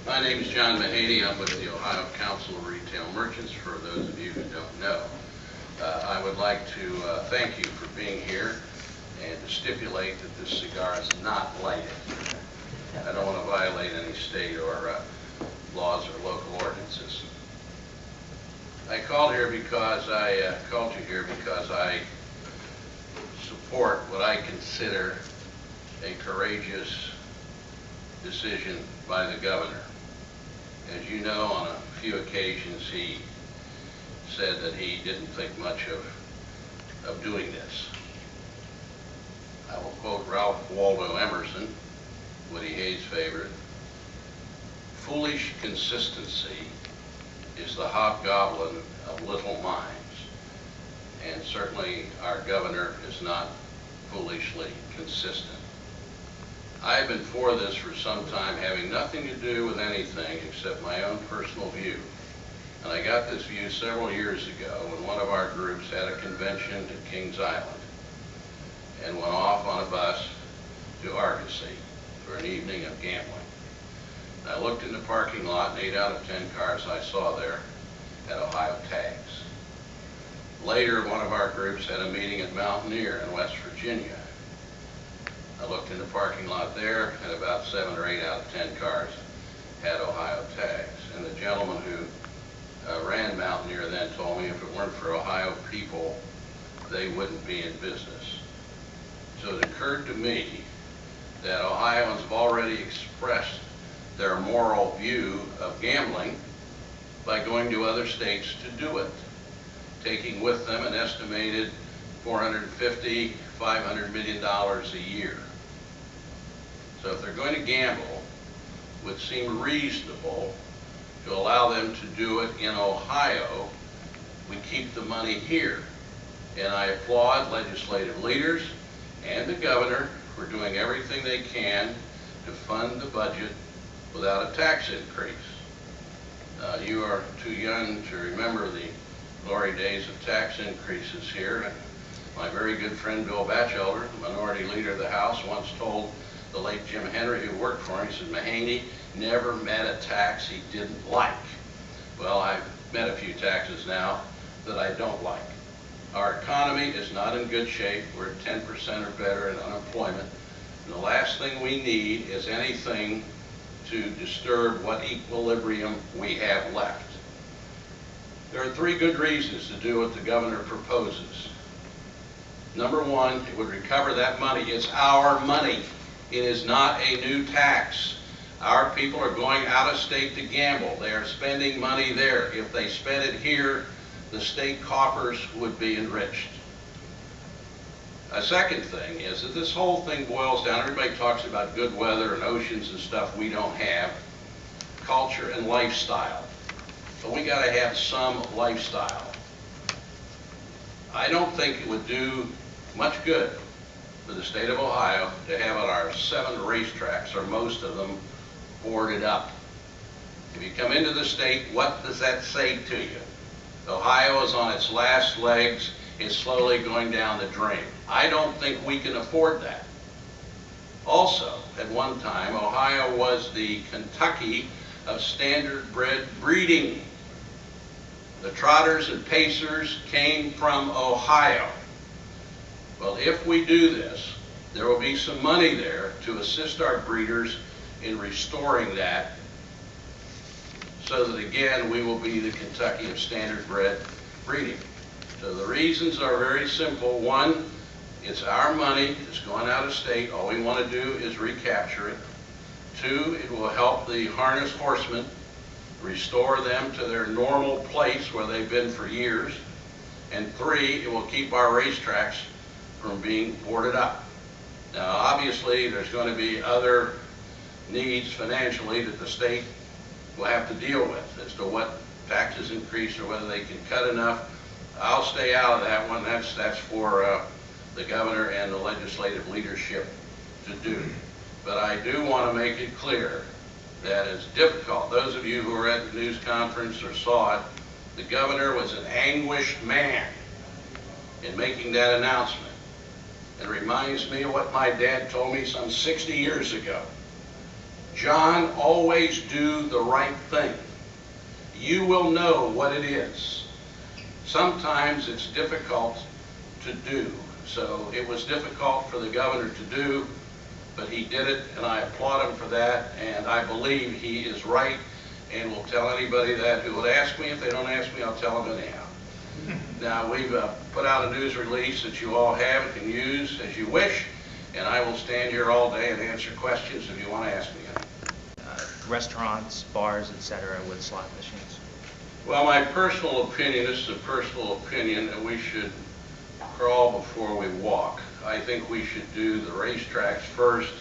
My name is John Mahaney. I'm with the Ohio Council of Retail Merchants, for those of you who don't know. I would like to thank you for being here and to stipulate that this cigar is not lighted. I don't want to violate any state or laws or local ordinances. I called you here because I support what I consider a courageous decision by the governor. As you know, on a few occasions he said that he didn't think much of doing this. I will quote Ralph Waldo Emerson, Woody Hayes' favorite: "Foolish consistency is the hobgoblin of little minds," and certainly our governor is not foolishly consistent. I've been for this for some time, having nothing to do with anything except my own personal view. And I got this view several years ago when one of our groups had a convention at Kings Island and went off on a bus to Argosy for an evening of gambling. And I looked in the parking lot, and 8 out of 10 cars I saw there had Ohio tags. Later, one of our groups had a meeting at Mountaineer in West Virginia. I looked in the parking lot there, and about 7 or 8 out of 10 cars had Ohio tags. And the gentleman who ran Mountaineer then told me if it weren't for Ohio people, they wouldn't be in business. So it occurred to me that Ohioans have already expressed their moral view of gambling by going to other states to do it, taking with them an estimated $450, $500 million a year. So if they're going to gamble, it would seem reasonable to allow them to do it in Ohio. We keep the money here. And I applaud legislative leaders and the governor for doing everything they can to fund the budget without a tax increase. You are too young to remember the glory days of tax increases here. And my very good friend Bill Batchelder, the minority leader of the House, once told the late Jim Henry, who worked for him, he said, "Mahaney never met a tax he didn't like." Well, I've met a few taxes now that I don't like. Our economy is not in good shape. We're at 10% or better in unemployment. And the last thing we need is anything to disturb what equilibrium we have left. There are 3 good reasons to do what the governor proposes. Number 1, it would recover that money. It's our money. It is not a new tax. Our people are going out of state to gamble. They are spending money there. If they spent it here, the state coffers would be enriched. A second thing is that this whole thing boils down, everybody talks about good weather and oceans and stuff we don't have, culture and lifestyle. But we got to have some lifestyle. I don't think it would do much good for the state of Ohio to have our 7 racetracks, or most of them, boarded up. If you come into the state, what does that say to you? Ohio is on its last legs, is slowly going down the drain. I don't think we can afford that. Also, at one time, Ohio was the Kentucky of standard-bred breeding. The trotters and pacers came from Ohio. Well, if we do this, there will be some money there to assist our breeders in restoring that, so that again we will be the Kentucky of standard-bred breeding. So the reasons are very simple. 1, it's our money, it's going out of state, all we want to do is recapture it. 2, it will help the harness horsemen, restore them to their normal place where they've been for years. And 3, it will keep our racetracks from being boarded up. Now obviously there's going to be other needs financially that the state will have to deal with as to what taxes increase or whether they can cut enough. I'll stay out of that one. That's for the governor and the legislative leadership to do. But I do want to make it clear that it's difficult. Those of you who were at the news conference or saw it, the governor was an anguished man in making that announcement. It reminds me of what my dad told me some 60 years ago. John, always do the right thing. You will know what it is. Sometimes it's difficult to do. So it was difficult for the governor to do, but he did it, and I applaud him for that, and I believe he is right, and will tell anybody that who would ask me. If they don't ask me, I'll tell them anyhow. Now, we've put out a news release that you all have and can use as you wish, and I will stand here all day and answer questions if you want to ask me any. Restaurants, bars, etc. with slot machines? Well, my personal opinion, this is a personal opinion, that we should crawl before we walk. I think we should do the racetracks first,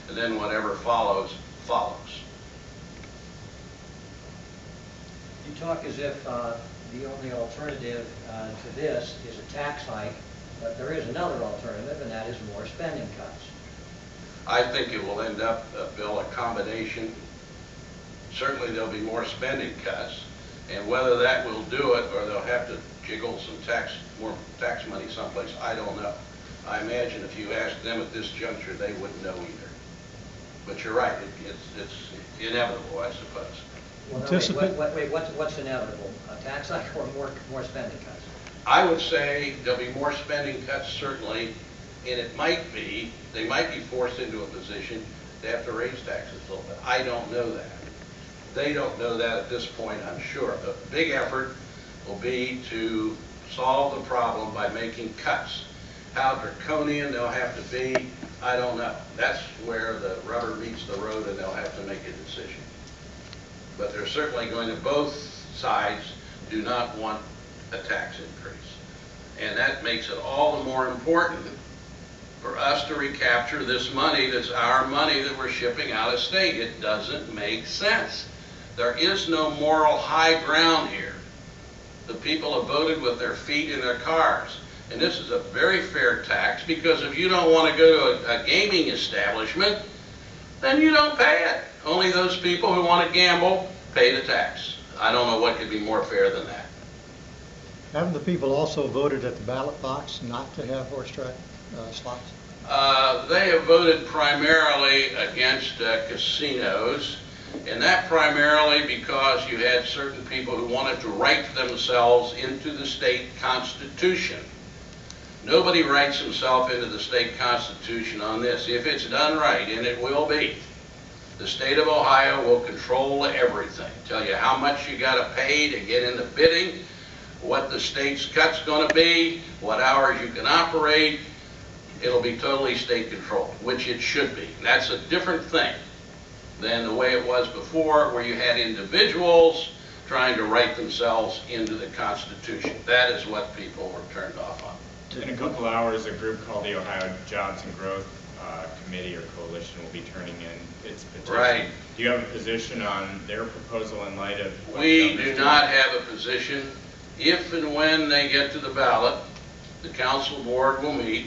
and then whatever follows, follows. You talk as if the only alternative to this is a tax hike, but there is another alternative, and that is more spending cuts. I think it will end up, Bill, a combination. Certainly there'll be more spending cuts, and whether that will do it or they'll have to jiggle some more tax money someplace, I don't know. I imagine if you asked them at this juncture, they wouldn't know either. But you're right, it's inevitable, I suppose. Well, no, wait, what's inevitable? A tax hike or more spending cuts? I would say there'll be more spending cuts, certainly, and it might be, they might be forced into a position to have to raise taxes a little bit. I don't know that. They don't know that at this point, I'm sure. The big effort will be to solve the problem by making cuts. How draconian they'll have to be, I don't know. That's where the rubber meets the road, and they'll have to make a decision. But they're certainly going to, both sides do not want a tax increase. And that makes it all the more important for us to recapture this money that's our money that we're shipping out of state. It doesn't make sense. There is no moral high ground here. The people have voted with their feet in their cars. And this is a very fair tax, because if you don't want to go to a gaming establishment, then you don't pay it. Only those people who want to gamble pay the tax. I don't know what could be more fair than that. Haven't the people also voted at the ballot box not to have horse track slots? They have voted primarily against casinos, and that primarily because you had certain people who wanted to write themselves into the state constitution. Nobody writes himself into the state constitution on this. If it's done right, and it will be, the state of Ohio will control everything. Tell you how much you got to pay to get in the bidding, what the state's cut's going to be, what hours you can operate. It'll be totally state controlled, which it should be. And that's a different thing than the way it was before, where you had individuals trying to write themselves into the Constitution. That is what people were turned off on. In a couple hours, a group called the Ohio Jobs and Growth Committee or Coalition will be turning in its petition. Right. Do you have a position on their proposal in light of what We do not have a position. If and when they get to the ballot, the council board will meet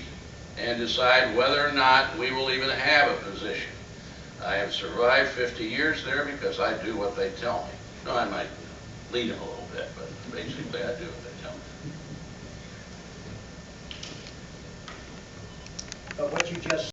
and decide whether or not we will even have a position. I have survived 50 years there because I do what they tell me. No, I might lead them a little bit, but basically I do what they tell me. But what you just